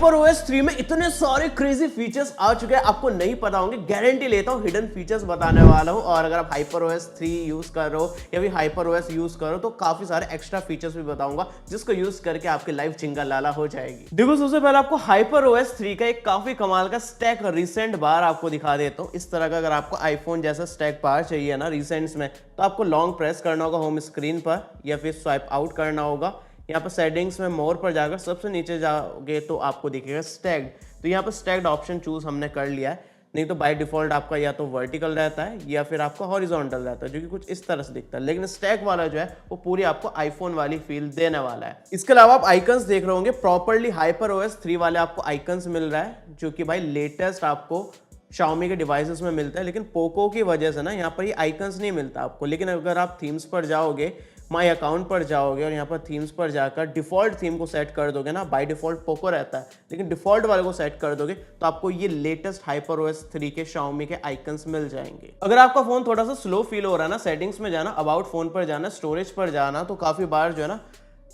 HyperOS 3 में इतने सारे क्रेजी फीचर्स आ चुके हैं, आपको नहीं पता होंगे। गारंटी लेता हूँ हिडन फीचर्स बताने वाला हूँ। और अगर आप HyperOS 3 यूज कर रहे हो या फिर HyperOS यूज करो तो काफी सारे एक्स्ट्रा फीचर्स भी बताऊंगा जिसको यूज करके आपकी लाइफ चिंगा लाला हो जाएगी। देखो सबसे पहले आपको HyperOS 3 का एक काफी कमाल का स्टैक रिसेंट बार आपको दिखा देता हूँ। इस तरह का अगर आपको आईफोन जैसा स्टैक बार चाहिए ना रिसेंट्स में, तो आपको लॉन्ग प्रेस करना होगा होम स्क्रीन पर या फिर स्वाइप आउट करना होगा। यहाँ पर सेटिंग्स में मोर पर जाकर सबसे नीचे जाओगे तो आपको दिखेगा स्टैक्ड। तो यहाँ पर स्टैक्ड ऑप्शन चूज हमने कर लिया है। नहीं तो बाय डिफॉल्ट आपका या तो वर्टिकल रहता है या फिर आपका हॉरिजॉन्टल रहता है, जो कि कुछ इस तरह से दिखता है। लेकिन स्टैक वाला जो है वो पूरी आपको आईफोन वाली फील देने वाला है। इसके अलावा आप आइकन्स देख रहे होंगे, प्रॉपरली HyperOS 3 वाले आपको आइकन्स मिल रहा है, जो कि भाई लेटेस्ट आपको Xiaomi के डिवाइसेस में मिलता है। लेकिन पोको की वजह से ना यहाँ पर ये आइकन्स नहीं मिलता आपको। लेकिन अगर आप थीम्स पर जाओगे, माई अकाउंट पर जाओगे और यहाँ पर थीम्स पर जाकर डिफॉल्ट थीम को सेट कर दोगे ना, बाय डिफॉल्ट पोको रहता है, लेकिन डिफॉल्ट वाले को सेट कर दोगे तो आपको ये लेटेस्ट HyperOS 3 के Xiaomi के आइकन्स मिल जाएंगे। अगर आपका फोन थोड़ा सा स्लो फील हो रहा है ना, सेटिंग्स में जाना, अबाउट फोन पर जाना, स्टोरेज पर जाना, तो काफी बार जो है ना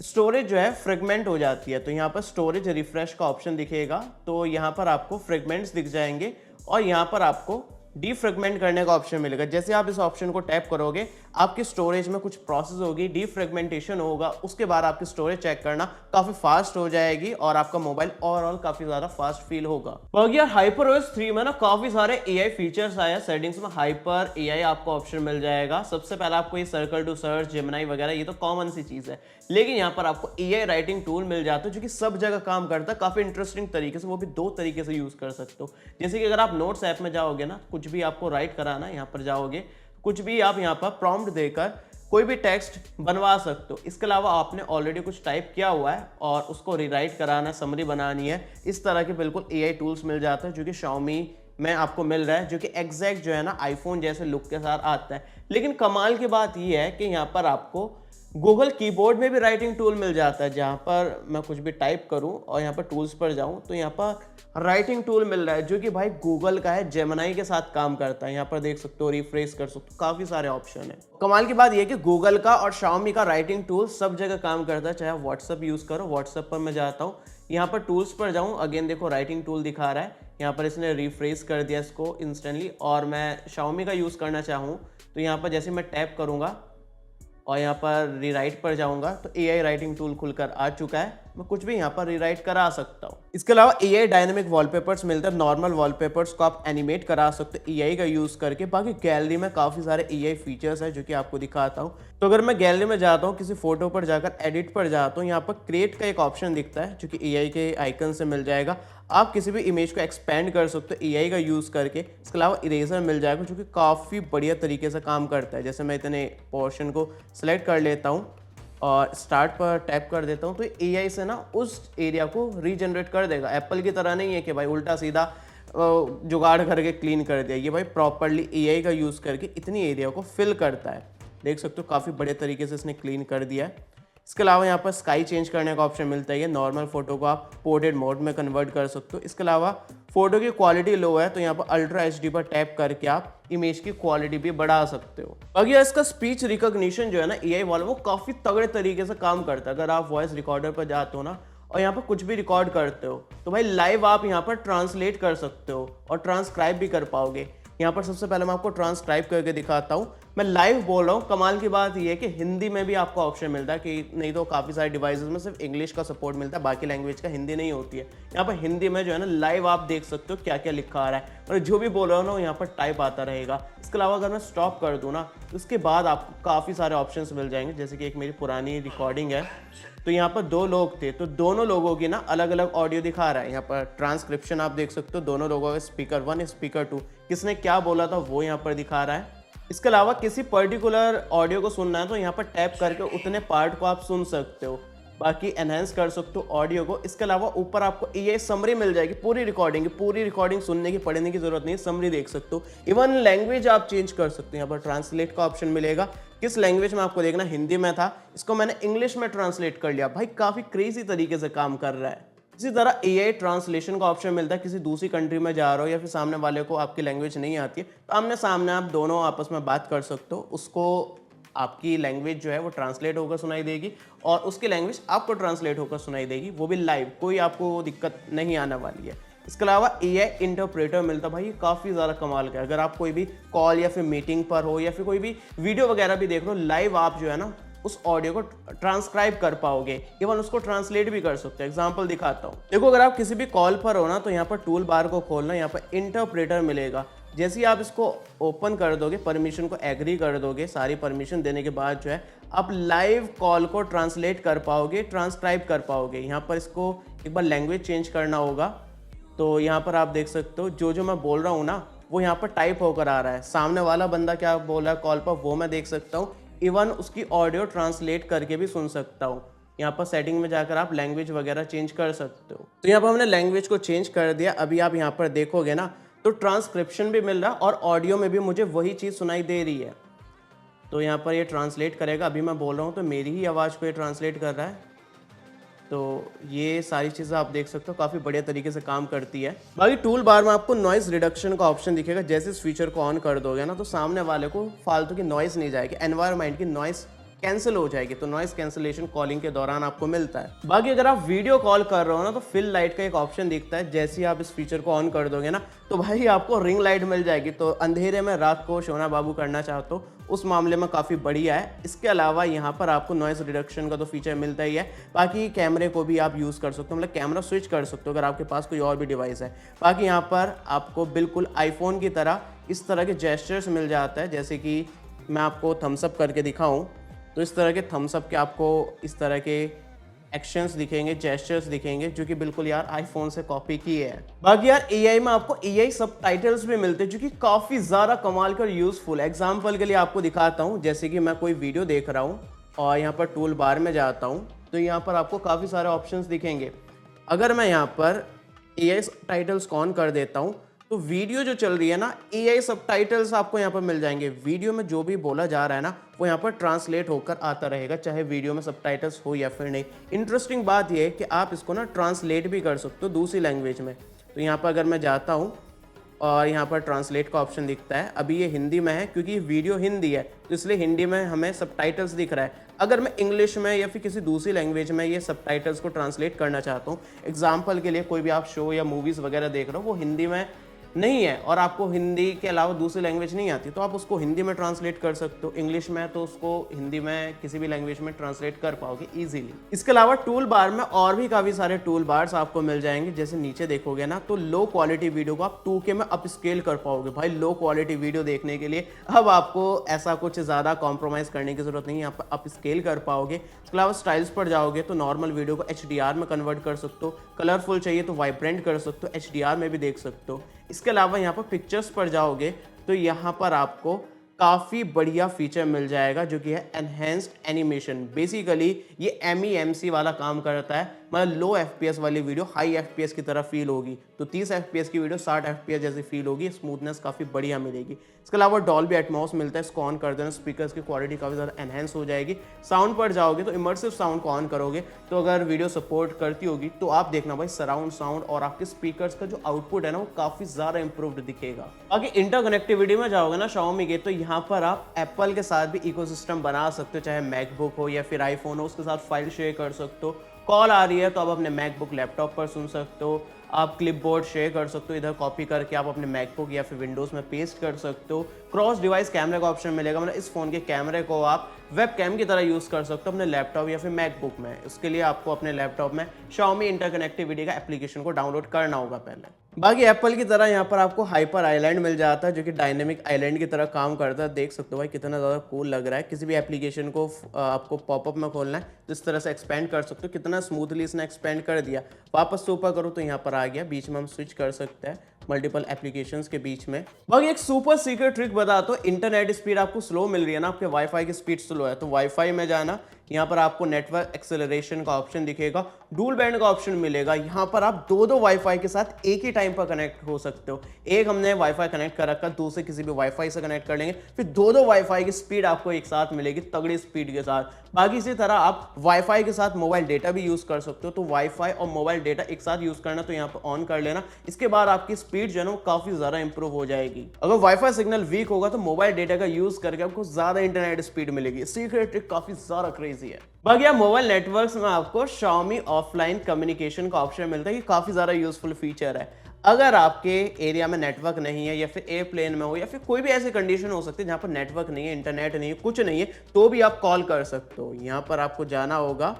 स्टोरेज जो है फ्रेगमेंट हो जाती है। तो यहाँ पर स्टोरेज रिफ्रेश का ऑप्शन दिखेगा, तो यहाँ पर आपको फ्रेगमेंट्स दिख जाएंगे और यहाँ पर आपको डीफ्रेगमेंट करने का ऑप्शन मिलेगा। जैसे आप इस ऑप्शन को टैप करोगे, आपकी स्टोरेज में कुछ प्रोसेस होगी, डीफ्रेगमेंटेशन होगा, उसके बाद आपकी स्टोरेज चेक करना काफी फास्ट हो जाएगी और आपका मोबाइल ओवरऑल काफी ज्यादा फास्ट फील होगा। बाकी यार HyperOS 3 में ना काफी सारे AI फीचर्स आए हैं। सेटिंग्स में हाइपर AI आपको ऑप्शन मिल जाएगा। सबसे पहले आपको ये सर्कल टू सर्च, जेमिनी वगैरह, ये तो कॉमन सी चीज है। लेकिन यहाँ पर आपको AI राइटिंग टूल मिल जाता है जो कि सब जगह काम करता है काफी इंटरेस्टिंग तरीके से। वो भी दो तरीके से यूज कर सकते हो। जैसे कि अगर आप नोट्स ऐप में जाओगे ना, कुछ भी आपको राइट कराना है, यहाँ पर जाओगे, कुछ भी आप यहाँ पर प्रॉम्प्ट देकर कोई भी टेक्स्ट बनवा सकते हो। इसके अलावा आपने ऑलरेडी कुछ टाइप किया हुआ है और उसको रीराइट कराना है, समरी बनानी है, इस तरह के बिल्कुल AI टूल्स मिल जाते हैं जो कि Xiaomi में आपको मिल रहा है, जो कि एग्जैक्ट जो है ना आईफोन जैसे लुक के साथ आता है। लेकिन कमाल की बात यह है कि यहाँ पर आपको गूगल कीबोर्ड में भी राइटिंग टूल मिल जाता है। जहाँ पर मैं कुछ भी टाइप करूँ और यहाँ पर टूल्स पर जाऊँ तो यहाँ पर राइटिंग टूल मिल रहा है जो कि भाई गूगल का है, जेमिनी के साथ काम करता है। यहाँ पर देख सकते हो, रिफ्रेश कर सकते हो, काफी सारे ऑप्शन है। कमाल की बात यह है कि गूगल का और Xiaomi का राइटिंग टूल सब जगह काम करता है। चाहे आप व्हाट्सएप यूज करो, व्हाट्सएप पर मैं जाता हूँ, यहाँ पर टूल्स पर जाऊँ, अगेन देखो राइटिंग टूल दिखा रहा है। यहाँ पर इसने रिफ्रेश कर दिया इसको इंस्टेंटली। और मैं Xiaomi का यूज करना चाहूँ तो यहाँ पर जैसे मैं टैप करूंगा और यहाँ पर रीराइट पर जाऊंगा तो AI राइटिंग टूल खुलकर आ चुका है। मैं कुछ भी यहाँ पर रीराइट करा सकता हूँ। इसके अलावा AI डायनेमिक वॉलपेपर्स मिलते हैं। नॉर्मल वॉलपेपर्स को आप एनिमेट करा सकते हो AI का यूज करके। बाकी गैलरी में काफी सारे AI फीचर्स है जो कि आपको दिखाता हूँ। तो अगर मैं गैलरी में जाता हूँ, किसी फोटो पर जाकर एडिट पर जाता हूँ, यहाँ पर क्रिएट का एक ऑप्शन दिखता है जो कि AI के आइकन से मिल जाएगा। आप किसी भी इमेज को एक्सपेंड कर सकते हो AI का यूज़ करके। इसके अलावा इरेजर मिल जाएगा जो कि काफ़ी बढ़िया तरीके से काम करता है। जैसे मैं इतने पोर्शन को सिलेक्ट कर लेता हूँ और स्टार्ट पर टैप कर देता हूँ तो AI से ना उस एरिया को रीजनरेट कर देगा। एप्पल की तरह नहीं है कि भाई उल्टा सीधा जुगाड़ करके क्लीन कर दिया। ये भाई प्रॉपरली AI का यूज़ करके इतनी एरिया को फिल करता है। देख सकते हो काफ़ी बढ़िया तरीके से इसने क्लीन कर दिया है। इसके अलावा यहाँ पर स्काई चेंज करने का ऑप्शन मिलता है। नॉर्मल फोटो को आप पोर्ट्रेट मोड में कन्वर्ट कर सकते हो। इसके अलावा फोटो की क्वालिटी लो है तो यहाँ पर अल्ट्रा HD पर टैप करके आप इमेज की क्वालिटी भी बढ़ा सकते हो। बाकी इसका स्पीच रिकॉग्निशन जो है ना AI वाला, वो काफ़ी तगड़े तरीके से काम करता है। अगर आप वॉइस रिकॉर्डर पर जाते हो ना और यहाँ पर कुछ भी रिकॉर्ड करते हो तो भाई लाइव आप यहाँ पर ट्रांसलेट कर सकते हो और ट्रांसक्राइब भी कर पाओगे। यहाँ पर सबसे पहले मैं आपको ट्रांसक्राइब करके दिखाता हूँ। मैं लाइव बोल रहा हूँ। कमाल की बात यह है कि हिंदी में भी आपको ऑप्शन मिलता है, कि नहीं तो काफ़ी सारे डिवाइसेस में सिर्फ इंग्लिश का सपोर्ट मिलता है, बाकी लैंग्वेज का हिंदी नहीं होती है। यहाँ पर हिंदी में जो है ना लाइव आप देख सकते हो क्या क्या लिखा आ रहा है और जो भी बोल रहा हूँ ना यहाँ पर टाइप आता रहेगा। इसके अलावा अगर मैं स्टॉप कर दूँ ना तो उसके बाद आपको काफ़ी सारे ऑप्शन मिल जाएंगे। जैसे कि एक मेरी पुरानी रिकॉर्डिंग है तो यहाँ पर दो लोग थे तो दोनों लोगों की ना अलग अलग ऑडियो दिखा रहा है। यहाँ पर ट्रांसक्रिप्शन आप देख सकते हो, दोनों लोगों का स्पीकर 1 स्पीकर 2 किसने क्या बोला था वो यहाँ पर दिखा रहा है। इसके अलावा किसी पर्टिकुलर ऑडियो को सुनना है तो यहाँ पर टैप करके उतने पार्ट को आप सुन सकते हो। बाकी एनहेंस कर सकते हो ऑडियो को। इसके अलावा ऊपर आपको AI समरी मिल जाएगी पूरी रिकॉर्डिंग सुनने की पढ़ने की जरूरत नहीं, समरी देख सकते हो। इवन लैंग्वेज आप चेंज कर सकते हो। यहाँ पर ट्रांसलेट का ऑप्शन मिलेगा, किस लैंग्वेज में आपको देखना, हिंदी में था, इसको मैंने इंग्लिश में ट्रांसलेट कर लिया। भाई काफी क्रेजी तरीके से काम कर रहा है। इसी तरह AI ट्रांसलेशन का ऑप्शन मिलता है। किसी दूसरी कंट्री में जा रहे हो या फिर सामने वाले को आपकी लैंग्वेज नहीं आती है तो आमने सामने आप दोनों आपस में बात कर सकते हो, उसको आपकी लैंग्वेज जो है वो ट्रांसलेट होकर सुनाई देगी और उसकी लैंग्वेज आपको ट्रांसलेट होकर सुनाई देगी, वो भी लाइव, कोई आपको दिक्कत नहीं आने वाली है। इसके अलावा AI इंटरप्रेटर मिलता है भाई, काफ़ी ज़्यादा कमाल का है। अगर आप कोई भी कॉल या फिर मीटिंग पर हो या फिर कोई भी वीडियो वगैरह भी देख रहे हो, लाइव आप जो है ना उस ऑडियो को ट्रांसक्राइब कर पाओगे, इवन उसको ट्रांसलेट भी कर सकते हो। एग्जांपल दिखाता हूँ, देखो अगर आप किसी भी कॉल पर हो ना तो यहाँ पर टूल बार को खोलना, यहाँ पर इंटरप्रेटर मिलेगा। जैसे ही आप इसको ओपन कर दोगे, परमिशन को एग्री कर दोगे, सारी परमिशन देने के बाद जो है आप लाइव कॉल को ट्रांसलेट कर पाओगे, ट्रांसक्राइब कर पाओगे। यहाँ पर इसको एक बार लैंग्वेज चेंज करना होगा, तो यहाँ पर आप देख सकते हो जो मैं बोल रहा हूँ ना वो यहाँ पर टाइप होकर आ रहा है, सामने वाला बंदा क्या बोल रहा है कॉल पर वो मैं देख सकता हूँ, इवन उसकी ऑडियो ट्रांसलेट करके भी सुन सकता हूँ। यहाँ पर सेटिंग में जाकर आप लैंग्वेज वगैरह चेंज कर सकते हो। तो यहाँ पर हमने लैंग्वेज को चेंज कर दिया। अभी आप यहाँ पर देखोगे ना तो ट्रांसक्रिप्शन भी मिल रहा है और ऑडियो में भी मुझे वही चीज़ सुनाई दे रही है। तो यहाँ पर ये ट्रांसलेट करेगा, अभी मैं बोल रहा हूँ तो मेरी ही आवाज़ को ये ट्रांसलेट कर रहा है। तो ये सारी चीज़ें आप देख सकते हो, काफ़ी बढ़िया तरीके से काम करती है। बाकी टूल बार में आपको नॉइज़ रिडक्शन का ऑप्शन दिखेगा। जैसे इस फीचर को ऑन कर दोगे ना तो सामने वाले को फालतू की नॉइज़ नहीं जाएगी, एनवायरनमेंट की नॉइज़ कैंसिल हो जाएगी। तो नॉइज़ कैंसिलेशन कॉलिंग के दौरान आपको मिलता है। बाकी अगर आप वीडियो कॉल कर रहे हो ना तो फिल लाइट का एक ऑप्शन दिखता है। जैसे ही आप इस फीचर को ऑन कर दोगे ना तो भाई आपको रिंग लाइट मिल जाएगी। तो अंधेरे में रात को सोना बाबू करना चाहते हो उस मामले में काफ़ी बढ़िया है। इसके अलावा यहाँ पर आपको नॉइज़ रिडक्शन का तो फीचर मिलता ही है। बाकी कैमरे को भी आप यूज़ कर सकते हो, मतलब कैमरा स्विच कर सकते हो अगर आपके पास कोई और भी डिवाइस है। बाकी यहाँ पर आपको बिल्कुल आईफोन की तरह इस तरह के जेस्चर्स मिल जाता है। जैसे कि मैं आपको थम्सअप करके दिखाऊं तो इस तरह के थम्सअप के आपको इस तरह के एक्शंस दिखेंगे, जेस्चर्स दिखेंगे, जो कि बिल्कुल यार आईफोन से कॉपी किए हैं। बाकी यार AI में आपको AI सबटाइटल्स भी मिलते हैं जो कि काफ़ी ज़्यादा कमाल कर यूज़फुल है। एग्जाम्पल के लिए आपको दिखाता हूँ, जैसे कि मैं कोई वीडियो देख रहा हूँ और यहाँ पर टूल बार में जाता हूँ तो यहाँ पर आपको काफ़ी सारे ऑप्शंस दिखेंगे। अगर मैं यहाँ पर AI सबटाइटल्स को ऑन कर देता हूँ तो वीडियो जो चल रही है ना AI सबटाइटल्स आपको यहाँ पर मिल जाएंगे। वीडियो में जो भी बोला जा रहा है ना वो यहाँ पर ट्रांसलेट होकर आता रहेगा, चाहे वीडियो में सबटाइटल्स हो या फिर नहीं। इंटरेस्टिंग बात यह है कि आप इसको ना ट्रांसलेट भी कर सकते हो दूसरी लैंग्वेज में। तो यहाँ पर अगर मैं जाता हूँ और यहाँ पर ट्रांसलेट का ऑप्शन दिखता है, अभी ये हिंदी में है क्योंकि वीडियो हिंदी है तो इसलिए हिंदी में हमें सबटाइटल्स दिख रहा है। अगर मैं इंग्लिश में या फिर किसी दूसरी लैंग्वेज में ये सबटाइटल्स को ट्रांसलेट करना चाहता हूँ, एग्जाम्पल के लिए कोई भी आप शो या मूवीज़ वगैरह देख रहे हो वो हिंदी में नहीं है और आपको हिंदी के अलावा दूसरी लैंग्वेज नहीं आती, तो आप उसको हिंदी में ट्रांसलेट कर सकते हो। इंग्लिश में तो उसको हिंदी में किसी भी लैंग्वेज में ट्रांसलेट कर पाओगे इजीली। इसके अलावा टूल बार में और भी काफ़ी सारे टूल बार्स आपको मिल जाएंगे। जैसे नीचे देखोगे ना तो लो क्वालिटी वीडियो को आप 2K में अप स्केल कर पाओगे। भाई लो क्वालिटी वीडियो देखने के लिए अब आपको ऐसा कुछ ज़्यादा कॉम्प्रोमाइज़ करने की जरूरत नहीं है, आप अप स्केल कर पाओगे। इसके अलावा स्टाइल्स पर जाओगे तो नॉर्मल वीडियो को HDR में कन्वर्ट कर सकते हो, कलरफुल चाहिए तो वाइब्रेंट कर सकते हो, HDR में भी देख सकते हो। इसके अलावा यहाँ पर पिक्चर्स पर जाओगे तो यहाँ पर आपको काफ़ी बढ़िया फीचर मिल जाएगा जो कि है एनहेंस्ड एनिमेशन। बेसिकली ये MEMC वाला काम करता है, मतलब लो FPS वाली वीडियो हाई FPS की तरह फील होगी। तो 30 FPS की वीडियो 60 FPS जैसी फील होगी, स्मूथनेस काफ़ी बढ़िया मिलेगी। इसके अलावा डॉल्बी एटमॉस मिलता है, इसको ऑन कर देना, स्पीकर्स की क्वालिटी काफ़ी ज़्यादा एनहेंस हो जाएगी। साउंड पर जाओगे तो इमर्सिव साउंड को ऑन करोगे तो अगर वीडियो सपोर्ट करती होगी तो आप देखना भाई सराउंड साउंड और आपके स्पीकर्स का जो आउटपुट है ना वो काफ़ी ज़्यादा इंप्रूव्ड दिखेगा। बाकी इंटरकनेक्टिविटी में जाओगे ना Xiaomi के तो यहाँ पर आप एप्पल के साथ भी इकोसिस्टम बना सकते हो, चाहे मैकबुक हो या फिर आईफोन हो, उसके साथ फाइल शेयर कर सकते हो। कॉल आ रही है तो आप अपने मैकबुक लैपटॉप पर सुन सकते हो, आप क्लिपबोर्ड शेयर कर सकते हो, इधर कॉपी करके आप अपने मैकबुक या फिर विंडोज़ में पेस्ट कर सकते हो। क्रॉस डिवाइस कैमरे का ऑप्शन मिलेगा, मतलब इस फ़ोन के कैमरे को आप वेब कैम की तरह यूज़ कर सकते हो अपने लैपटॉप या फिर मैकबुक में। उसके लिए आपको अपने लैपटॉप में Xiaomi इंटरकनेक्टिविटी का एप्लीकेशन को डाउनलोड करना होगा पहले। बाकी एप्पल की तरह यहाँ पर आपको हाइपर आइलैंड मिल जाता है जो कि डायनेमिक आइलैंड की तरह काम करता है। देख सकते हो भाई कितना ज़्यादा कूल लग रहा है। किसी भी एप्लीकेशन को आपको पॉपअप में खोलना है तो इस तरह से एक्सपेंड कर सकते हो। कितना स्मूथली इसने एक्सपेंड कर दिया। वापस से ऊपर करो तो यहाँ पर आ गया, बीच में हम स्विच कर सकते हैं मल्टीपल एप्लीकेशंस के बीच में। बाकी एक सुपर सीक्रेट ट्रिक बताता हूँ, इंटरनेट स्पीड आपको स्लो मिल रही है ना, आपके वाईफाई की स्पीड स्लो है तो वाईफाई में जाना, यहाँ पर आपको नेटवर्क एक्सेलरेशन का ऑप्शन दिखेगा, डुअल बैंड का ऑप्शन मिलेगा। यहाँ पर आप दो वाईफाई के साथ एक ही टाइम पर कनेक्ट हो सकते हो। एक हमने वाईफाई कनेक्ट कर रखा, दूसरे किसी भी वाईफाई से कनेक्ट कर लेंगे, फिर दो वाईफाई की स्पीड आपको एक साथ मिलेगी, तगड़ी स्पीड के साथ। बाकी इसी तरह आप वाईफाई के साथ मोबाइल डेटा भी यूज कर सकते हो। तो वाईफाई और मोबाइल डेटा एक साथ यूज करना, तो यहाँ पर ऑन कर लेना। इसके बाद आपकी स्पीड जो है ना काफी ज्यादा इंप्रूव हो जाएगी। अगर वाईफाई सिग्नल वीक होगा तो मोबाइल डेटा का यूज करके आपको ज्यादा इंटरनेट स्पीड मिलेगी। सीक्रेट ट्रिक काफी ज्यादा क्रेजी है। बाकी आप मोबाइल नेटवर्क्स में आपको Xiaomi ऑफलाइन कम्युनिकेशन का ऑप्शन मिलता है। ये काफी ज्यादा यूजफुल फीचर है। अगर आपके एरिया में नेटवर्क नहीं है, या फिर एयरप्लेन में हो, या फिर कोई भी ऐसी कंडीशन हो सकती है जहां पर नेटवर्क नहीं है, इंटरनेट नहीं है, कुछ नहीं है, तो भी आप कॉल कर सकते हो। यहाँ पर आपको जाना होगा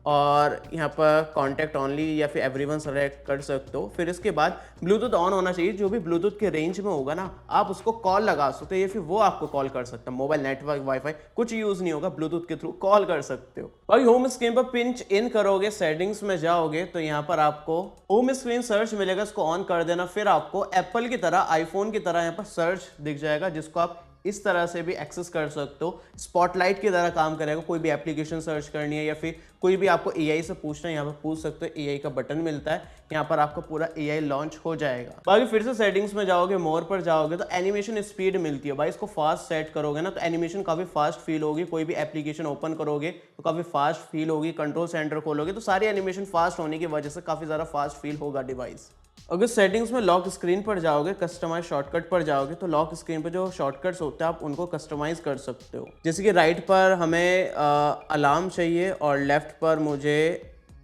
और यहाँ पर कॉन्टैक्ट ओनली या फिर एवरीवन सेलेक्ट कर सकते हो। फिर इसके बाद ब्लूटूथ ऑन होना चाहिए। जो भी ब्लूटूथ के रेंज में होगा ना, आप उसको कॉल लगा सकते हो या फिर वो आपको कॉल कर सकता है। मोबाइल नेटवर्क वाईफाई कुछ यूज नहीं होगा, ब्लूटूथ के थ्रू कॉल कर सकते हो। भाई होम स्क्रीन पर पिंच इन करोगे, सेटिंग्स में जाओगे तो यहाँ पर आपको होम स्क्रीन सर्च मिलेगा, इसको ऑन कर देना। फिर आपको एप्पल की तरह, आईफोन की तरह यहाँ पर सर्च दिख जाएगा, जिसको आप इस तरह से भी एक्सेस कर सकते हो। स्पॉटलाइट की तरह काम करेगा। कोई भी एप्लीकेशन सर्च करनी है या फिर कोई भी आपको एआई से पूछना है, यहाँ पर पूछ सकते हो। एआई का बटन मिलता है, यहाँ पर आपको पूरा एआई लॉन्च हो जाएगा। बाकी फिर से सेटिंग्स में जाओगे, मोर पर जाओगे तो एनिमेशन स्पीड मिलती है। भाई इसको फास्ट सेट करोगे ना तो एनिमेशन काफी फास्ट फील होगी। कोई भी एप्लीकेशन ओपन करोगे तो काफी फास्ट फील होगी। कंट्रोल सेंटर खोलोगे तो सारी एनिमेशन फास्ट होने की वजह से काफी ज्यादा फास्ट फील होगा डिवाइस। अगर सेटिंग्स में लॉक स्क्रीन पर जाओगे, कस्टमाइज शॉर्टकट पर जाओगे तो लॉक स्क्रीन पर जो शॉर्टकट्स होते हैं आप उनको कस्टमाइज कर सकते हो। जैसे कि राइट पर हमें अलार्म चाहिए और लेफ्ट पर मुझे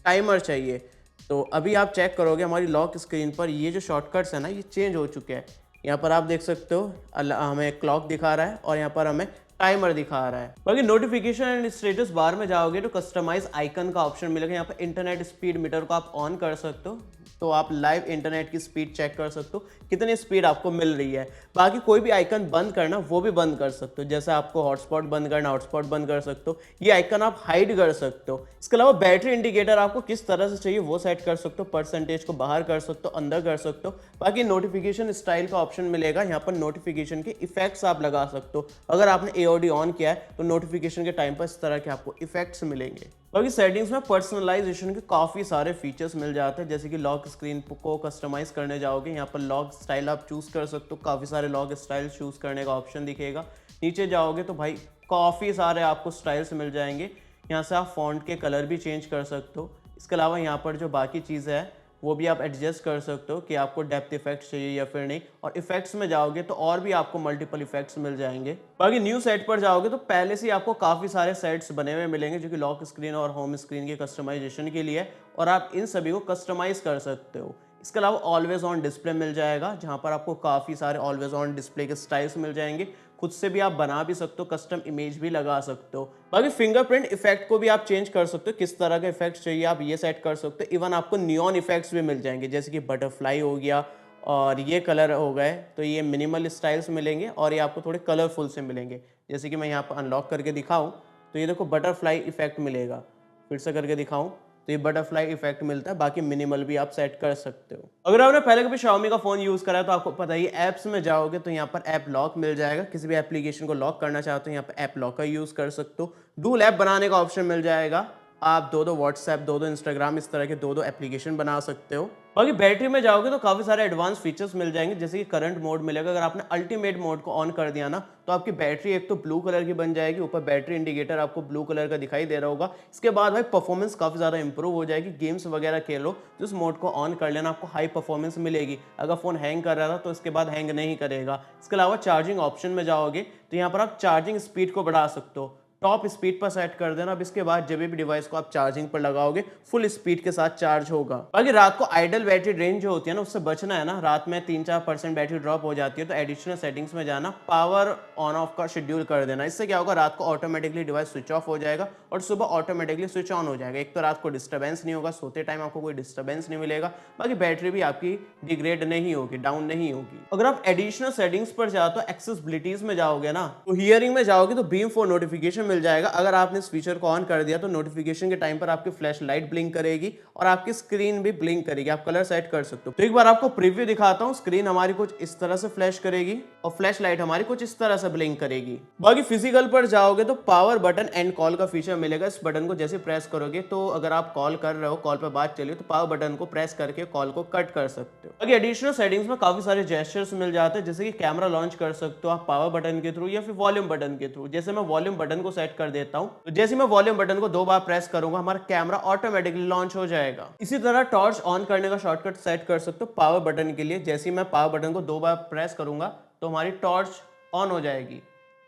टाइमर चाहिए। तो अभी आप चेक करोगे हमारी लॉक स्क्रीन पर ये जो शॉर्टकट्स है ना, ये चेंज हो चुके हैं। यहाँ पर आप देख सकते हो हमें क्लॉक दिखा रहा है और यहाँ पर हमें टाइमर दिखा रहा है। बाकी नोटिफिकेशन एंड स्टेटस बार में जाओगे तो कस्टमाइज आइकन का ऑप्शन मिलेगा। यहाँ पर इंटरनेट स्पीड मीटर को आप ऑन कर सकते हो, तो आप लाइव इंटरनेट की स्पीड चेक कर सकते हो, कितनी स्पीड आपको मिल रही है। बाकी कोई भी आइकन बंद करना वो भी बंद कर सकते हो। जैसे आपको हॉटस्पॉट बंद करना, हॉटस्पॉट बंद कर सकते हो। ये आइकन आप हाइड कर सकते हो। इसके अलावा बैटरी इंडिकेटर आपको किस तरह से चाहिए वो सेट कर सकते हो। परसेंटेज को बाहर कर सकते हो, अंदर कर सकते हो। बाकी नोटिफिकेशन स्टाइल का ऑप्शन मिलेगा। यहाँ पर नोटिफिकेशन के इफेक्ट्स आप लगा सकते हो। अगर आपने एओडी ऑन किया है तो नोटिफिकेशन के टाइम पर इस तरह के आपको इफेक्ट्स मिलेंगे। बाकी सेटिंग्स में पर्सनलाइजेशन के काफ़ी सारे फीचर्स मिल जाते हैं। जैसे कि लॉक स्क्रीन को कस्टमाइज करने जाओगे, यहाँ पर लॉक स्टाइल आप चूज कर सकते हो। काफ़ी सारे लॉक स्टाइल चूज करने का ऑप्शन दिखेगा। नीचे जाओगे तो भाई काफ़ी सारे आपको स्टाइल्स मिल जाएंगे। यहाँ से आप फॉन्ट के कलर भी चेंज कर सकते हो। इसके अलावा यहाँ पर जो बाकी चीज़ें हैं वो भी आप एडजस्ट कर सकते हो कि आपको डेप्थ इफेक्ट्स चाहिए या फिर नहीं। और इफेक्ट्स में जाओगे तो और भी आपको मल्टीपल इफेक्ट्स मिल जाएंगे। बाकी न्यू सेट पर जाओगे तो पहले से ही आपको काफ़ी सारे सेट्स बने हुए मिलेंगे जो कि लॉक स्क्रीन और होम स्क्रीन के कस्टमाइजेशन के लिए, और आप इन सभी को कस्टमाइज कर सकते हो। इसके अलावा ऑलवेज ऑन डिस्प्ले मिल जाएगा, जहाँ पर आपको काफ़ी सारे ऑलवेज ऑन डिस्प्ले के स्टाइल्स मिल जाएंगे। खुद से भी आप बना भी सकते हो, कस्टम इमेज भी लगा सकते हो। बाकी फिंगरप्रिंट इफेक्ट को भी आप चेंज कर सकते हो, किस तरह का इफेक्ट चाहिए आप ये सेट कर सकते हो। इवन आपको नियॉन इफेक्ट्स भी मिल जाएंगे, जैसे कि बटरफ्लाई हो गया और ये कलर हो गए, तो ये मिनिमल स्टाइल्स मिलेंगे और ये आपको थोड़े कलरफुल से मिलेंगे। जैसे कि मैं यहाँ पर अनलॉक करके दिखाऊँ तो ये देखो बटरफ्लाई इफेक्ट मिलेगा। फिर से करके दिखाऊँ तो ये बटरफ्लाई इफेक्ट मिलता है। बाकी मिनिमल भी आप सेट कर सकते हो। अगर आपने पहले कभी Xiaomi का फोन यूज करा है तो आपको पता ही, ऐप्स में जाओगे तो यहाँ पर ऐप लॉक मिल जाएगा। किसी भी एप्लीकेशन को लॉक करना चाहते हो यहाँ पर ऐप लॉक का यूज कर सकते हो। डुअल ऐप बनाने का ऑप्शन मिल जाएगा। आप दो व्हाट्सएप, दो इंस्टाग्राम, इस तरह के दो एप्लीकेशन बना सकते हो। बाकी बैटरी में जाओगे तो काफी सारे एडवांस फीचर्स मिल जाएंगे, जैसे कि करंट मोड मिलेगा। अगर आपने अल्टीमेट मोड को ऑन कर दिया ना तो आपकी बैटरी एक तो ब्लू कलर की बन जाएगी, ऊपर बैटरी इंडिकेटर आपको ब्लू कलर का दिखाई दे रहा होगा। इसके बाद भाई परफॉर्मेंस काफी ज्यादा इंप्रूव हो जाएगी। गेम्स वगैरह खेलो तो इस मोड को ऑन कर लेना, आपको हाई परफॉर्मेंस मिलेगी। अगर फोन हैंग कर रहा था तो इसके बाद हैंग नहीं करेगा। इसके अलावा चार्जिंग ऑप्शन में जाओगे तो यहाँ पर आप चार्जिंग स्पीड को बढ़ा सकते हो। टॉप स्पीड पर सेट कर देना। अब इसके बाद जब भी डिवाइस को आप चार्जिंग पर लगाओगे फुल स्पीड के साथ चार्ज होगा। बाकी रात को आइडल बैटरी ड्रेन जो होती है ना, उससे बचना है ना, रात में 3-4% बैटरी ड्रॉप हो जाती है, तो एडिशनल सेटिंग्स में जाना, पावर ऑन ऑफ का शेड्यूल कर देना। इससे क्या होगा, रात को ऑटोमेटिकली डिवाइस स्विच ऑफ हो जाएगा और सुबह ऑटोमेटिकली स्विच ऑन हो जाएगा। एक तो रात को डिस्टर्बेंस नहीं होगा, सोते टाइम आपको कोई डिस्टर्बेंस नहीं मिलेगा। बाकी बैटरी भी आपकी डिग्रेड नहीं होगी, डाउन नहीं होगी। अगर आप एडिशनल सेटिंग्स पर जाओ तो एक्सेसिबिलिटीज में जाओगे ना, तो हियरिंग में जाओगे तो बीम फॉर नोटिफिकेशन मिल जाएगा। अगर आपने इस फीचर को ऑन कर दिया तो नोटिफिकेशन के टाइम पर आपकी फ्लैश लाइट ब्लिंक करेगी और आपकी स्क्रीन भी ब्लिंक करेगी। आप कलर सेट कर सकते हो। तो एक बार आपको प्रीव्यू दिखाता हूँ। स्क्रीन हमारी कुछ इस तरह से फ्लैश करेगी और फ्लैश लाइट हमारी कुछ इस तरह से ब्लिंक करेगी। बाकी फिजिकल पर जाओगे तो पावर बटन एंड कॉल का फीचर मिलेगा। इस बटन को जैसे प्रेस करोगे तो अगर आप कॉल कर रहे हो, कॉल पर बात चली तो पावर बटन को प्रेस करके कॉल को कट कर सकते हो। बाकी एडिशनल सेटिंग्स में काफी सारे जेस्चर्स मिल जाते हैं, जैसे कि कैमरा लॉन्च कर सकते हो आप पावर बटन के थ्रू या फिर वॉल्यूम बटन के थ्रू। जैसे मैं वॉल्यूम बटन को सेट कर देता हूं तो जैसे मैं वॉल्यूम बटन को 2 बार प्रेस करूंगा हमारा कैमरा ऑटोमेटिकली लॉन्च हो जाएगा। इसी तरह टॉर्च ऑन करने का शॉर्टकट सेट कर सकते हो पावर बटन के लिए। जैसे ही मैं पावर बटन को 2 बार प्रेस करूंगा तो हमारी टॉर्च ऑन हो जाएगी।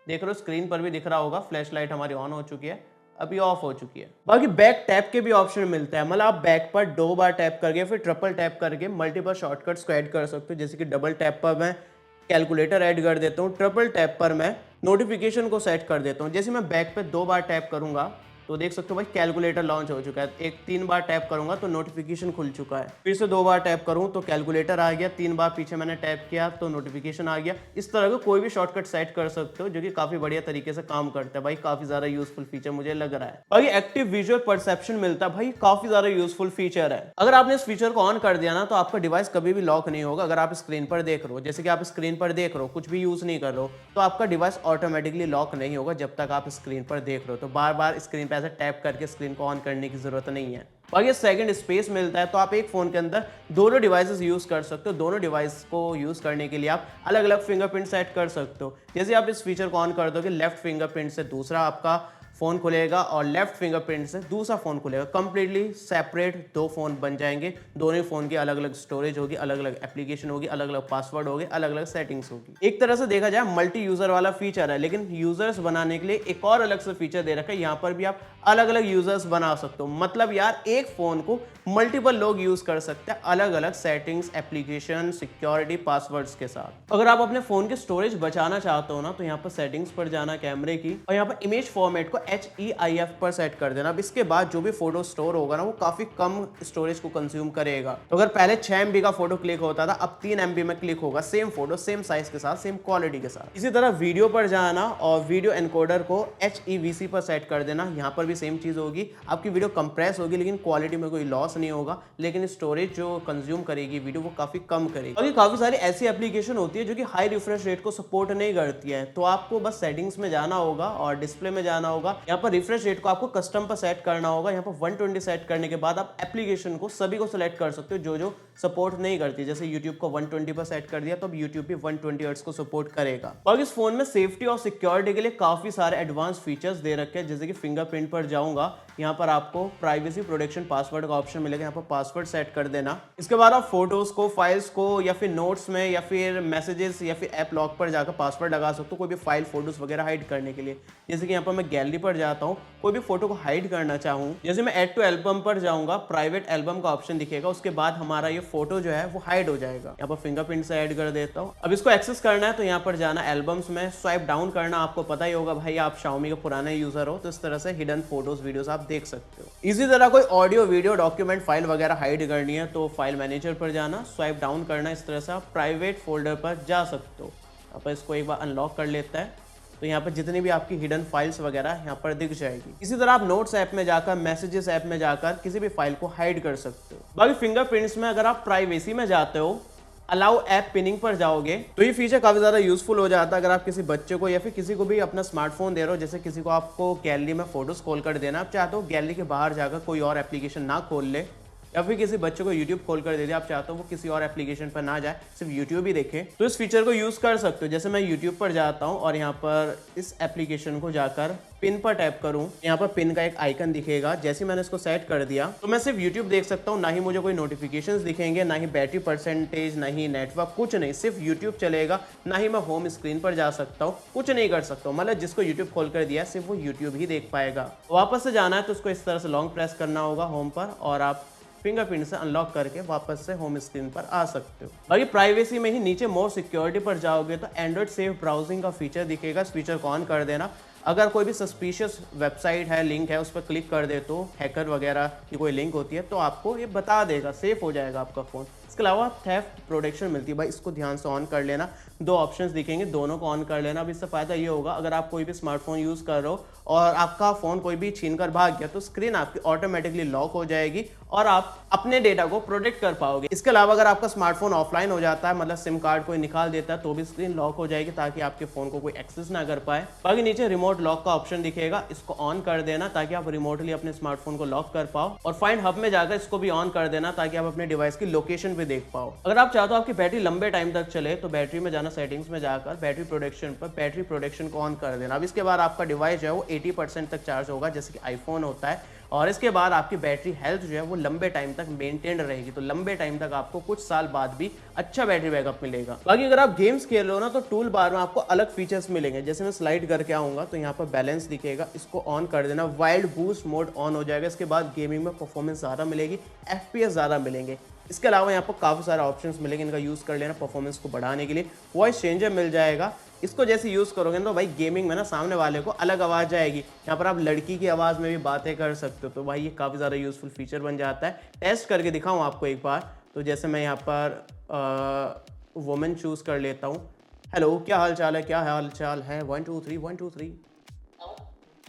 देख रहे हो स्क्रीन पर भी दिख रहा होगा, फ्लैश लाइट हमारी ऑन हो चुकी है, अभी ऑफ हो चुकी है। बाकी बैक टैप के भी ऑप्शन मिलता है, मतलब आप बैक पर 2 बार टैप करके फिर ट्रिपल टैप करके मल्टीपल शॉर्टकट्स को ऐड कर सकते हो। जैसे कि डबल टैप पर मैं कैलकुलेटर ऐड कर देता हूँ, ट्रिपल टैप पर मैं नोटिफिकेशन को सेट कर देता हूँ। जैसे मैं बैक पे 2 बार टैप करूंगा तो देख सकते हो भाई कैलकुलेटर लॉन्च हो चुका है। 3 बार टैप करूंगा तो नोटिफिकेशन खुल चुका है। फिर से 2 बार टैप करूं तो कैलकुलेटर आ गया। 3 बार पीछे मैंने टैप किया तो नोटिफिकेशन आ गया। इस तरह का कोई भी शॉर्टकट सेट कर सकते हो जो कि काफी बढ़िया तरीके से काम करता है। भाई काफी ज्यादा यूजफुल फीचर मुझे लग रहा है। भाई एक्टिव विजुअल परसेप्शन मिलता है, भाई काफी ज्यादा यूजफुल फीचर है। अगर आपने इस फीचर को ऑन कर दिया ना तो आपका डिवाइस कभी भी लॉक नहीं होगा। अगर आप स्क्रीन पर देख रहे हो, जैसे कि आप स्क्रीन पर देख रहे हो, कुछ भी यूज नहीं कर रहे हो तो आपका डिवाइस ऑटोमेटिकली लॉक नहीं होगा जब तक आप स्क्रीन पर देख रहे हो। तो बार बार स्क्रीन पर ऐसे टैप करके स्क्रीन को ऑन करने की जरूरत नहीं है। बाकी सेकंड स्पेस मिलता है, तो आप एक फोन के अंदर दोनों डिवाइसेस यूज कर सकते हो। दोनों डिवाइस को यूज करने के लिए आप अलग अलग फिंगरप्रिंट सेट कर सकते हो। जैसे आप इस फीचर को ऑन कर दोगे, लेफ्ट फिंगरप्रिंट से दूसरा आपका फोन खुलेगा और लेफ्ट फिंगरप्रिंट से दूसरा फोन खुलेगा। कंप्लीटली सेपरेट 2 फोन बन जाएंगे। दोनों फोन की अलग अलग स्टोरेज होगी, अलग अलग एप्लीकेशन होगी, अलग अलग पासवर्ड होगी, अलग अलग सेटिंग्स होगी। एक तरह से देखा जाए मल्टी यूजर वाला फीचर है, लेकिन यूजर्स बनाने के लिए एक और अलग से फीचर दे रखा है। यहाँ पर भी आप अलग अलग यूजर्स बना सकते हो। मतलब यार एक फोन को मल्टीपल लोग यूज कर सकते हैं अलग अलग सेटिंग्स, एप्लीकेशन, सिक्योरिटी, पासवर्ड्स के साथ। अगर आप अपने फोन की स्टोरेज बचाना चाहते हो ना तो यहाँ पर सेटिंग्स पर जाना कैमरे की और यहाँ पर इमेज फॉर्मेट को HEIF पर सेट कर देना। अब इसके बाद जो भी फोटो स्टोर होगा ना वो काफी कम स्टोरेज को कंज्यूम करेगा। तो अगर पहले 6 MB का फोटो क्लिक होता था, अब 3 MB में क्लिक होगा। सेम फोटो, सेम साइज के साथ, सेम क्वालिटी के साथ। इसी तरह वीडियो पर जाना और वीडियो एनकोडर को HEVC पर सेट कर देना। यहाँ पर भी सेम चीज होगी, आपकी वीडियो कंप्रेस होगी लेकिन क्वालिटी में कोई लॉस नहीं होगा, लेकिन स्टोरेज जो कंज्यूम करेगी वीडियो वो काफी कम करेगी। और ये काफी सारी ऐसी एप्लीकेशन होती है जो कि हाई रिफ्रेश रेट को सपोर्ट नहीं करती है। तो आपको बस सेटिंग्स में जाना होगा और डिस्प्ले में जाना होगा। यहाँ पर रिफ्रेश रेट को आपको कस्टम पर सेट करना होगा। यहाँ पर 120 सेट करने के बाद आप एप्लीकेशन को सभी को सिलेक्ट कर सकते हो जो सपोर्ट नहीं करती। जैसे YouTube को 120 पर सेट कर दिया तो अब YouTube भी 120 हर्ट्ज को सपोर्ट करेगा। और इस फोन में सेफ्टी और सिक्योरिटी के लिए काफी सारे एडवांस फीचर्स दे रखे हैं। जैसे कि फिंगरप्रिंट पर जाऊंगा, यहाँ पर आपको प्राइवेसी प्रोटेक्शन पासवर्ड का ऑप्शन मिलेगा। यहाँ पर पासवर्ड सेट कर देना। इसके बाद आप फोटोज को, फाइल्स को या फिर नोट्स में या फिर मैसेजेस या फिर ऐप लॉक पर जाकर पासवर्ड लगा सकते हो कोई भी फाइल, फोटोज वगैरह हाइड करने के लिए। जैसे कि यहाँ पर मैं गैलरी पर जाता हूँ, कोई भी फोटो को हाइड करना चाहूँ, जैसे मैं ऐड टू एल्बम पर जाऊंगा, प्राइवेट एल्बम का ऑप्शन दिखेगा। उसके बाद हमारा ये फोटो जो है वो हाइड हो जाएगा। यहाँ पर फिंगरप्रिंट से ऐड कर देता हूँ। अब इसको एक्सेस करना है तो यहाँ पर जाना, एल्बम्स में स्वाइप डाउन करना। आपको पता ही होगा भाई, आप Xiaomi के पुराने यूजर हो तो इस तरह से हिडन फोटोज, वीडियोस आप देख सकते हो। इसी तरह कोई ऑडियो, वीडियो, डॉक्यूमेंट, फाइल वगैरह हाइड करनी है तो फाइल मैनेजर पर जाना, स्वाइप डाउन करना। इस तरह से आप प्राइवेट फोल्डर पर जा सकते हो। यहाँ पर इसको एक बार अनलॉक कर लेता है तो यहाँ पर जितनी भी आपकी हिडन फाइल्स वगैरह यहाँ पर दिख जाएगी। इसी तरह आप नोट्स ऐप में जाकर, मैसेजेस ऐप में जाकर किसी भी फाइल को हाइड कर सकते हो। बाकी फिंगरप्रिंट्स में अगर आप प्राइवेसी में जाते हो, अलाउ ऐप पिनिंग पर जाओगे तो ये फीचर काफी ज्यादा यूजफुल हो जाता है। अगर आप किसी बच्चे को या फिर किसी को भी अपना स्मार्टफोन दे रहे हो, जैसे किसी को आपको गैलरी में फोटोज खोल कर देना, आप चाहते हो गैलरी के बाहर जाकर कोई और एप्लीकेशन ना खोल ले, या फिर किसी बच्चे को YouTube खोल कर दे दिया, आप चाहते हो वो किसी और एप्लीकेशन पर ना जाए, सिर्फ YouTube ही देखे, तो इस फीचर को यूज कर सकते हो। जैसे मैं YouTube पर जाता हूँ और यहाँ पर इस एप्लीकेशन को जाकर पिन पर टैप करूँ, यहाँ पर पिन का एक आइकन दिखेगा। जैसे मैंने इसको सेट कर दिया तो मैं सिर्फ YouTube देख सकता हूँ, ना ही मुझे कोई नोटिफिकेशंस दिखेंगे, ना ही बैटरी परसेंटेज, ना ही नेटवर्क, कुछ नहीं, सिर्फ YouTube चलेगा। ना ही मैं होम स्क्रीन पर जा सकता हूँ, कुछ नहीं कर सकता हूँ। मतलब जिसको YouTube खोल कर दिया सिर्फ वो YouTube ही देख पाएगा। वापस से जाना है तो उसको इस तरह से लॉन्ग प्रेस करना होगा होम पर और आप फिंगरप्रिंट से अनलॉक करके वापस से होम स्क्रीन पर आ सकते हो। बाकी प्राइवेसी में ही नीचे मोर सिक्योरिटी पर जाओगे तो एंड्रॉइड सेफ ब्राउजिंग का फीचर दिखेगा। इस फीचर को ऑन कर देना। अगर कोई भी सस्पिशियस वेबसाइट है, लिंक है, उस पर क्लिक कर दे तो हैकर वगैरह की कोई लिंक होती है तो आपको ये बता देगा, सेफ हो जाएगा आपका फ़ोन। इसके अलावा थेफ्ट प्रोटेक्शन मिलती है भाई, इसको ध्यान से ऑन कर लेना। दो ऑप्शंस दिखेंगे, दोनों को ऑन कर लेना। अब इससे फायदा ये होगा अगर आप कोई भी स्मार्टफोन यूज कर रहे हो और आपका फोन कोई भी छीन कर भाग गया तो स्क्रीन आपकी ऑटोमेटिकली लॉक हो जाएगी और आप अपने डेटा को प्रोटेक्ट कर पाओगे। इसके अलावा अगर आपका स्मार्टफोन ऑफलाइन हो जाता है, मतलब सिम कार्ड कोई निकाल देता है, तो भी स्क्रीन लॉक हो जाएगी ताकि आपके फोन को कोई एक्सेस ना कर पाए। बाकी नीचे रिमोट लॉक का ऑप्शन दिखेगा, इसको ऑन कर देना ताकि आप रिमोटली अपने स्मार्टफोन को लॉक कर पाओ। और फाइंड हब में जाकर इसको भी ऑन कर देना ताकि आप अपने डिवाइस की लोकेशन भी देख पाओ। अगर आप चाहते हो आपकी बैटरी लंबे टाइम तक चले तो बैटरी में जाना, सेटिंग्स में जाकर बैटरी प्रोटेक्शन पर बैटरी प्रोटेक्शन को ऑन कर देना। अब इसके बाद आपका डिवाइस जो है वो 80% तक चार्ज होगा जैसे कि आईफोन होता है, और इसके बाद आपकी बैटरी हेल्थ जो है वो लंबे टाइम तक मेंटेन रहेगी। तो लंबे टाइम तक आपको कुछ साल बाद भी अच्छा बैटरी बैकअप मिलेगा। बाकी अगर आप गेम्स खेल रहे हो ना तो टूल बार में आपको अलग फीचर्स मिलेंगे। जैसे मैं स्लाइड करके आऊंगा तो यहाँ पर बैलेंस दिखेगा, इसको ऑन कर देना। वाइल्ड बूस्ट मोड ऑन हो जाएगा। इसके बाद गेमिंग में परफॉर्मेंस ज़्यादा मिलेगी, FPS ज़्यादा मिलेंगे। इसके अलावा यहाँ पर काफ़ी सारे ऑप्शंस मिलेंगे, इनका यूज़ कर लेना परफॉर्मेंस को बढ़ाने के लिए। वॉइस चेंजर मिल जाएगा, इसको जैसे यूज़ करोगे ना तो भाई गेमिंग में ना सामने वाले को अलग आवाज़ आएगी। यहाँ पर आप लड़की की आवाज़ में भी बातें कर सकते हो, तो भाई ये काफ़ी ज़्यादा यूज़फुल फीचर बन जाता है। टेस्ट करके दिखाऊँ आपको एक बार, तो जैसे मैं यहाँ पर वुमेन चूज़ कर लेता हूँ। हेलो, क्या हाल चाल है, क्या हाल चाल है, 1 2 3 1 2 3।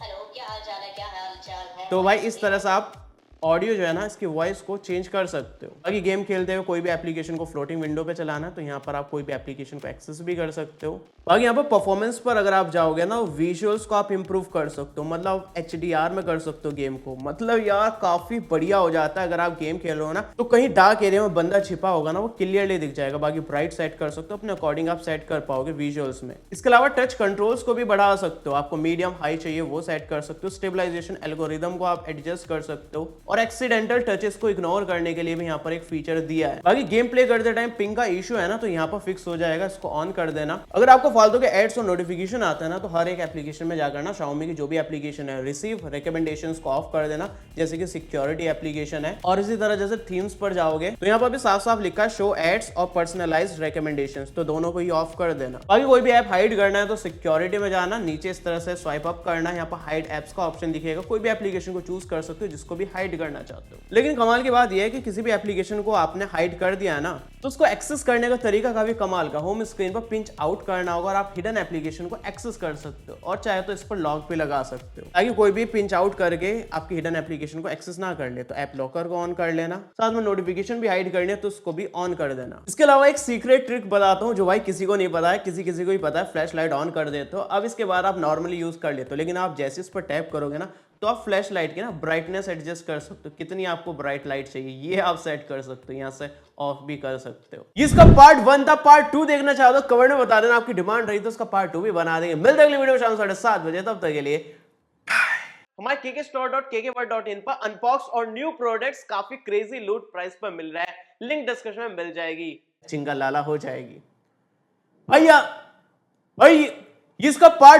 हेलो, क्या हाल चाल है, क्या हाल चाल है। तो भाई इस तरह से आप ऑडियो जो है ना इसकी वॉइस को चेंज कर सकते हो। बाकी गेम खेलते हुए कोई भी एप्लीकेशन को फ्लोटिंग विंडो पे चलाना है तो यहाँ पर आप कोई भी एप्लीकेशन को एक्सेस भी कर सकते हो। बाकी यहाँ पर परफॉर्मेंस पर अगर आप जाओगे ना, विजुअल्स को आप इंप्रूव कर सकते हो, मतलब HDR में कर सकते हो गेम को। मतलब यार काफी बढ़िया हो जाता है। अगर आप गेम खेल रहे हो ना तो कहीं डार्क एरिया में बंदा छिपा होगा ना वो क्लियरली दिख जाएगा। बाकी ब्राइट सेट कर सकते हो, अपने अकॉर्डिंग आप सेट कर पाओगे विजुअल्स में। इसके अलावा टच कंट्रोल्स को भी बढ़ा सकते हो, आपको मीडियम हाई चाहिए वो सेट कर सकते हो। स्टेबलाइजेशन एल्गोरिदम को आप एडजस्ट कर सकते हो और एक्सीडेंटल टचेस को इग्नोर करने के लिए भी यहाँ पर एक फीचर दिया है। बाकी गेम प्ले करते टाइम पिंग का इशू है ना तो यहाँ पर फिक्स हो जाएगा, इसको ऑन कर देना। अगर आपको फालतू के एड्स और नोटिफिकेशन आता है ना तो हर एक एप्लीकेशन में जाकर ना Xiaomi की जो भी एप्लीकेशन है रिसीव रिकमेंडेशंस को ऑफ कर देना, जैसे कि सिक्योरिटी एप्लीकेशन है। और इसी तरह जैसे थीम्स पर जाओगे तो यहाँ पर भी साफ साफ लिखा है शो एड्स और पर्सनलाइज्ड रिकमेंडेशंस, तो दोनों को ही ऑफ कर देना। बाकी कोई भी ऐप हाइड करना है तो सिक्योरिटी में जाना, नीचे इस तरह से स्वाइप अप करना, यहाँ पर हाइड एप्स का ऑप्शन दिखेगा। कोई भी एप्लीकेशन को चूज कर सकते हो जिसको भी हाइड करना चाहते हो। लेकिन कमाल की बात यह है कि किसी भी एप्लीकेशन को आपने हाइड कर दिया है ना तो उसको एक्सेस करने का तरीका काफी कमाल का। होम स्क्रीन पर पिंच आउट करना होगा और आप हिडन एप्लीकेशन को एक्सेस कर सकते हो, और चाहे तो इस पर लॉक भी लगा सकते हो ताकि कोई भी पिंच आउट करके आपकी हिडन एप्लीकेशन को एक्सेस ना कर ले। तो ऐप लॉकर को ऑन कर लेना, साथ में नोटिफिकेशन भी हाइड करनी है तो उसको भी ऑन कर देना। इसके अलावा एक सीक्रेट ट्रिक बताता हूँ जो भाई किसी को नहीं पता है, किसी को ही पता है। फ्लैश लाइट ऑन कर देते हो, अब इसके बाद आप नॉर्मली यूज कर लेते हो, लेकिन आप जैसे इस पर टैप करोगे ना तो आप फ्लैश लाइट की ना ब्राइटनेस एडजस्ट कर सकते हो, कितनी आपको ब्राइट लाइट चाहिए ये आप सेट कर सकते हो, यहाँ से ऑफ भी कर सकते हो। इसका पार्ट 1 था, पार्ट 2 देखना चाहो तो कमेंट में बता देना, आपकी डिमांड रही तो उसका पार्ट 2 भी बना देंगे। मिलते हैं अगली वीडियो में शाम 7:30 बजे, तब तक के लिए हमारे kkstore.kkworld.in पर अनबॉक्स और न्यू प्रोडक्ट्स काफी क्रेजी लूट प्राइस पर मिल रहा है, लिंक डिस्क्रिप्शन में मिल जाएगी, चिंगा लाला हो जाएगी भैया। भाई इसका पार्ट